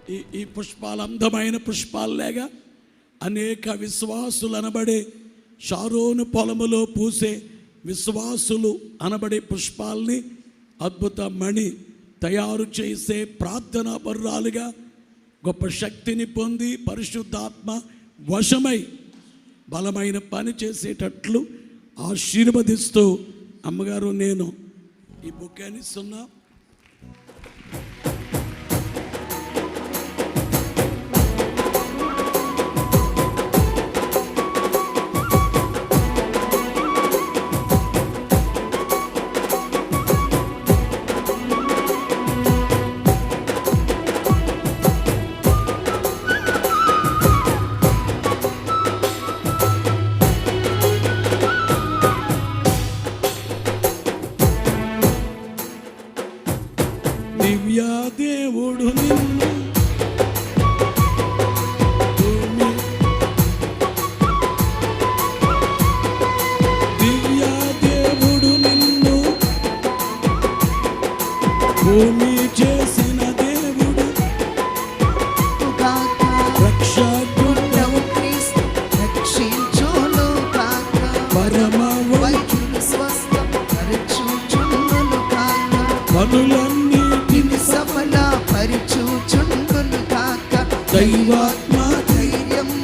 ఈ పుష్పాలు అందమైన పుష్పాల్లేగా అనేక విశ్వాసులు అనబడే షారోను పొలములో పూసే విశ్వాసులు అనబడే పుష్పాల్ని అద్భుత మణి తయారు చేసే ప్రార్థనా పరురాలుగా గొప్ప శక్తిని పొంది పరిశుద్ధాత్మ వశమై బలమైన పని చేసేటట్లు ఆశీర్వదిస్తూ అమ్మగారు నేను ఈ బుక్కేని ఇస్తున్నా. దేవుడు నిన్ను దేవుడు నిన్ను భూమి చేసిన దేవుడు రక్షకుడు రక్షించును కాక పరమ వైద్యుని స్వస్థం పరచుచుండును కాక పనులన్నీ సఫల పరిచుచుండును కాక దైవాత్మ ధైర్యము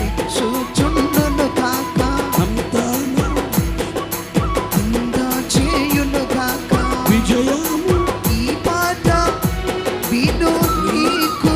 ఇచ్చుచుండును కాక అంతా చేయును కాక విజయము ఈ పాట విను నీకు